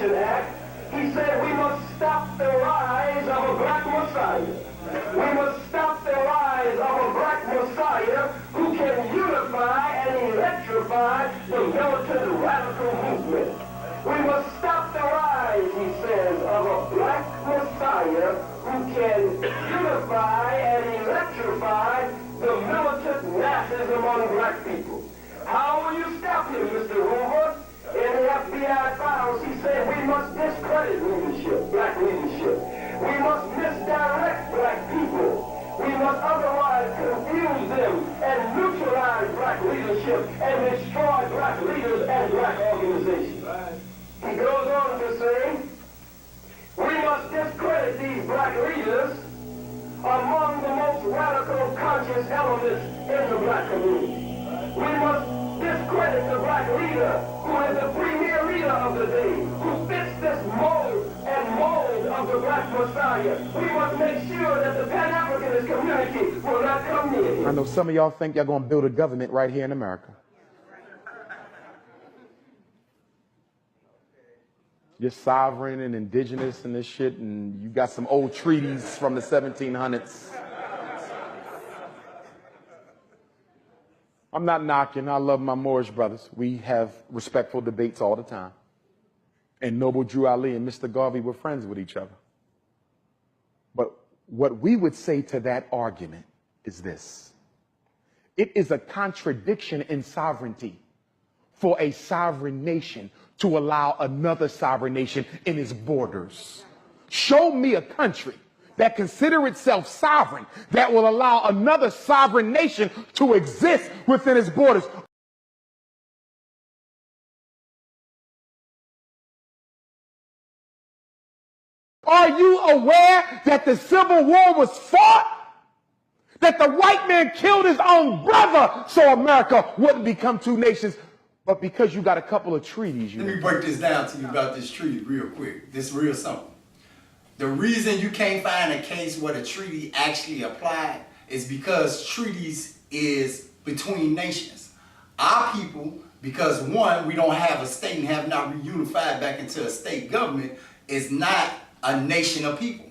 Nation Act, he said we must stop the rise of a black Messiah. We must stop the rise of a black Messiah who can unify and electrify the militant radical movement. We must stop the rise, he says, of a black Messiah who can unify and electrify the militant masses among black people. How will you stop him, Mr. Hoover? In the FBI files, he said we must discredit leadership, black leadership. We must misdirect black people. We must otherwise confuse them and neutralize black leadership and destroy black leaders and black organizations. He goes on to say, we must discredit these black leaders among the most radical conscious elements in the black community. We must discredit the black leader who is the premier leader of the day, who fits this mold and mold of the black Messiah. We must make sure that the Pan-Africanist community will not come near him. I know some of y'all think y'all gonna build a government right here in America. You're sovereign and indigenous and this shit, and you got some old treaties from the 1700s. I'm not knocking. I love my Moorish brothers. We have respectful debates all the time. And Noble Drew Ali and Mr. Garvey were friends with each other. But what we would say to that argument is this. It is a contradiction in sovereignty for a sovereign nation to allow another sovereign nation in its borders. Show me a country that consider itself sovereign, that will allow another sovereign nation to exist within its borders. Are you aware that the Civil War was fought? That the white man killed his own brother so America wouldn't become two nations? But because you got a couple of treaties. Let me break this down to you about this treaty real quick. This is real simple. The reason you can't find a case where the treaty actually applied is because treaties is between nations. Our people, because one, we don't have a state and have not reunified back into a state government, is not a nation of people.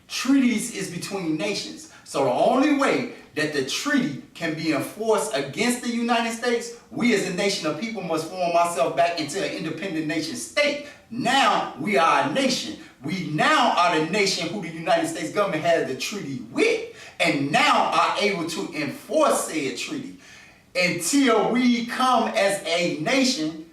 Treaties is between nations. So the only way that the treaty can be enforced against the United States, we as a nation of people must form ourselves back into an independent nation state. Now we are a nation. We now are the nation who the United States government has the treaty with, and now are able to enforce said treaty. Until we come as a nation,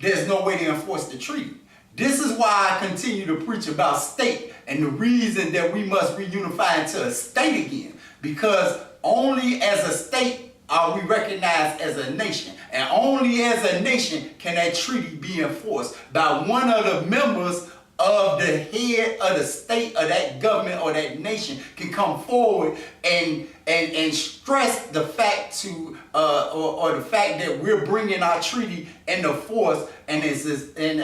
there's no way to enforce the treaty. This is why I continue to preach about state and the reason that we must reunify into a state again. Because only as a state are we recognized as a nation. And only as a nation can that treaty be enforced by one of the members of the head of the state or that government or that nation can come forward and stress the fact to or the fact that we're bringing our treaty into force and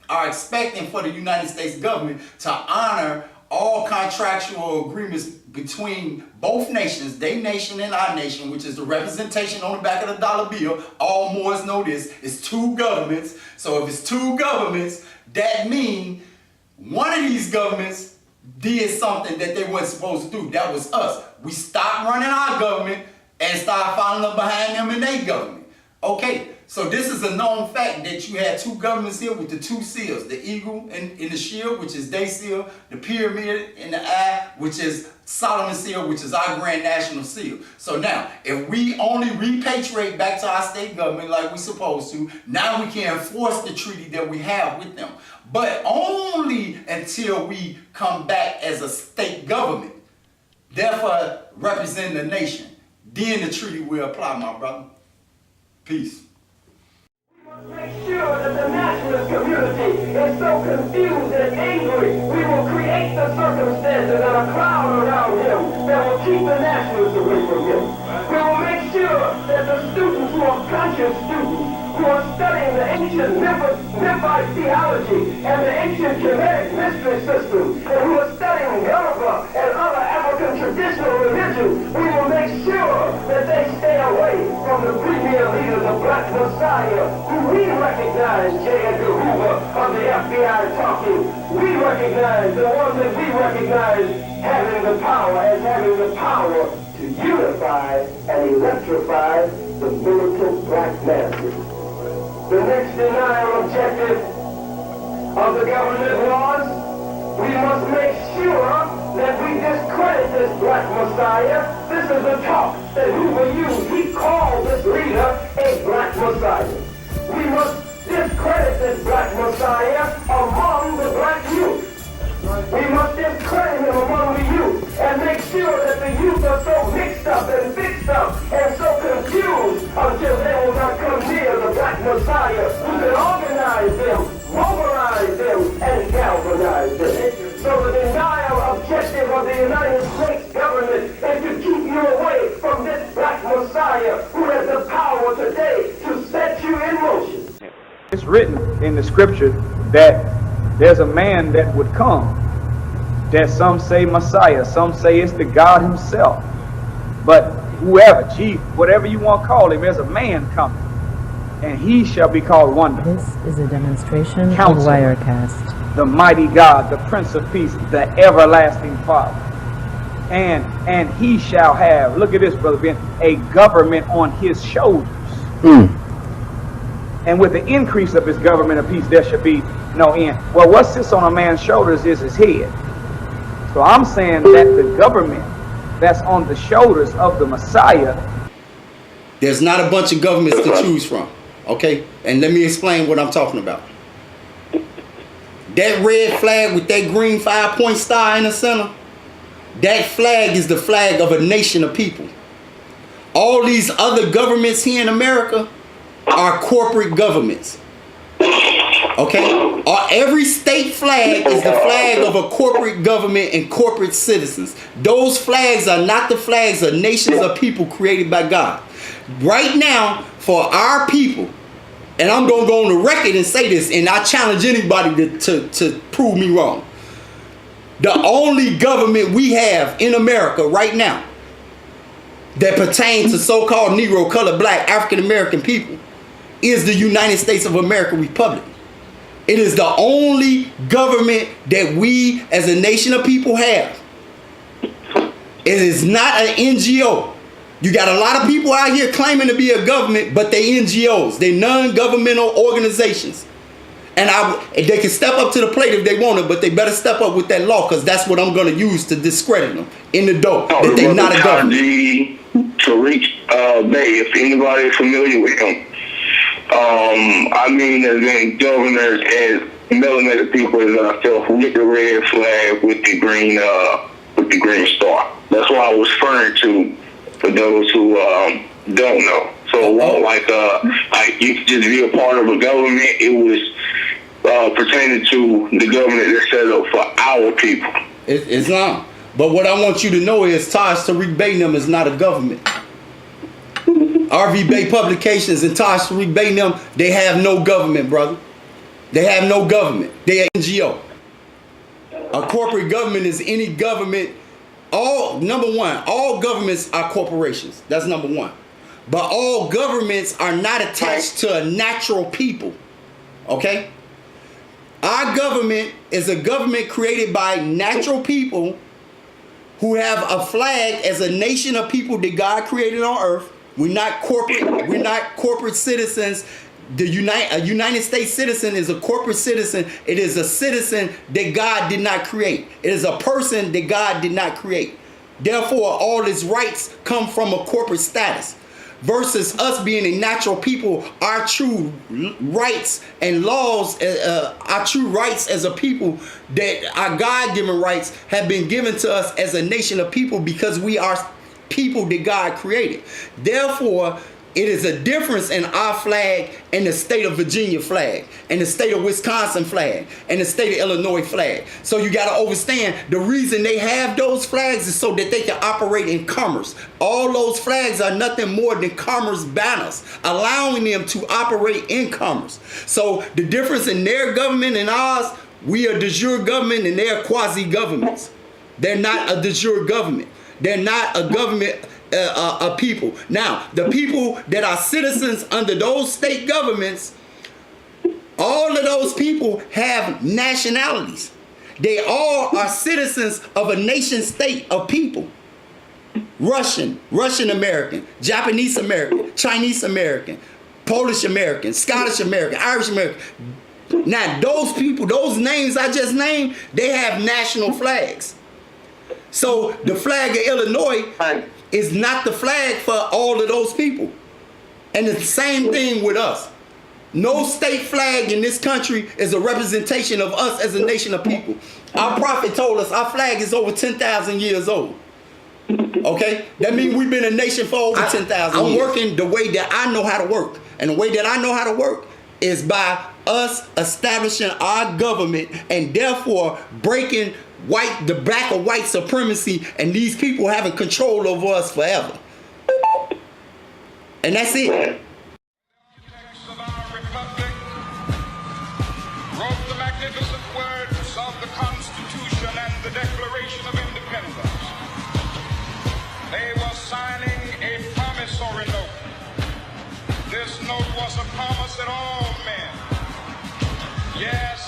are expecting for the United States government to honor all contractual agreements between both nations, they nation and our nation, which is the representation on the back of the dollar bill. All Moors know this. It's two governments. So if it's two governments, that means one of these governments did something that they weren't supposed to do. That was us. We stopped running our government and started following up behind them in their government. Okay, so this is a known fact that you had two governments here with the two seals, the eagle in the shield, which is their seal, the pyramid in the eye, which is Solomon's seal, which is our grand national seal. So now, if we only repatriate back to our state government like we're supposed to, now we can enforce the treaty that we have with them. But only until we come back as a state government, therefore representing the nation, then the treaty will apply, my brother. Peace. Make sure that the nationalist community is so confused and angry, we will create the circumstances and a cloud around him that will keep the nationalists away from him. We will make sure that the students who are conscious students, who are studying the ancient ancient Memphite theology and the ancient Kemetic mystery system, and who are studying Yoruba and other African traditional religions, we will make sure that they stay away from the premier leader, the Black Messiah, who we recognize, J. Edgar Hoover of the FBI talking. We recognize the one that we recognize having the power to unify and electrify the militant black masses. The next denial objective of the government was, we must make sure that we discredit this Black Messiah. This is the talk that Hoover used. He called this leader a Black Messiah. We must discredit this Black Messiah among the black youth. We must discredit him among the youth and make sure that the youth are so mixed up and fixed up and so confused until they will not come near the Black Messiah who can organize them, mobilize them, and galvanize them. So the denial objective of the United States government is to keep you away from this Black Messiah who has the power today to set you in motion. It's written in the scripture that there's a man that would come, that some say Messiah, some say it's the God himself. But whoever, chief, whatever you want to call him, there's a man coming, and he shall be called Wonderful. This is a demonstration Counselor, of Wirecast. The mighty God, the Prince of Peace, the everlasting Father. And he shall have, look at this, Brother Ben, a government on his shoulders. And with the increase of his government of peace, there shall be no end. Well, what sits on a man's shoulders is his head. So I'm saying that the government that's on the shoulders of the Messiah. There's not a bunch of governments to choose from. Okay? And let me explain what I'm talking about. That red flag with that green 5-point star in the center, that flag is the flag of a nation of people. All these other governments here in America are corporate governments. Okay? Every state flag is the flag of a corporate government and corporate citizens. Those flags are not the flags of nations of people created by God. Right now, for our people, and I'm going to go on the record and say this, and I challenge anybody to prove me wrong. The only government we have in America right now that pertains to so-called Negro, colored, black, African-American people is the United States of America Republic. It is the only government that we as a nation of people have. It is not an NGO. You got a lot of people out here claiming to be a government, but they NGOs. They non-governmental organizations. And they can step up to the plate if they want to, but they better step up with that law, because that's what I'm going to use to discredit them in the door. That they're not a government. Tariq Bey, if anybody is familiar with him. I mean, there's been governors as melanated people as myself with the red flag with the green star. That's what I was referring to for those who don't know. So it won't like you could just be a part of a government. It was pertaining to the government that's set up for our people. It's not. But what I want you to know is Taj Tariq Bey them is not a government. RV Bay Publications and Taj Tariq Bey them, they have no government, brother. They have no government. They are NGO. A corporate government is any government. Number one, all governments are corporations. That's number one. But all governments are not attached to a natural people. Okay? Our government is a government created by natural people who have a flag as a nation of people that God created on earth. We're not corporate citizens. A United States citizen is a corporate citizen. It is a citizen that God did not create. It is a person that God did not create. Therefore, all his rights come from a corporate status. Versus us being a natural people, our true rights and laws, our true rights as a people, that our God-given rights have been given to us as a nation of people because we are people that God created. Therefore, It is a difference in our flag and the state of Virginia flag, and the state of Wisconsin flag, and the state of Illinois flag. So you got to understand, the reason they have those flags is so that they can operate in commerce. All those flags are nothing more than commerce banners, allowing them to operate in commerce. So the difference in their government and ours, we are de jure government and they're quasi-governments. They're not a de jure government. They're not a government of people. Now, the people that are citizens under those state governments, all of those people have nationalities. They all are citizens of a nation state of people. Russian American, Japanese American, Chinese American, Polish American, Scottish American, Irish American. Now, those people, those names I just named, they have national flags. So the flag of Illinois is not the flag for all of those people. And the same thing with us. No state flag in this country is a representation of us as a nation of people. Our prophet told us our flag is over 10,000 years old. Okay? That means we've been a nation for over 10,000 years. I'm working the way that I know how to work. And the way that I know how to work is by us establishing our government and therefore breaking the black or white supremacy and these people having control over us forever. And that's it. Of our republic wrote the magnificent words of the Constitution and the Declaration of Independence. They were signing a promissory note. This note was a promise that all men, yes,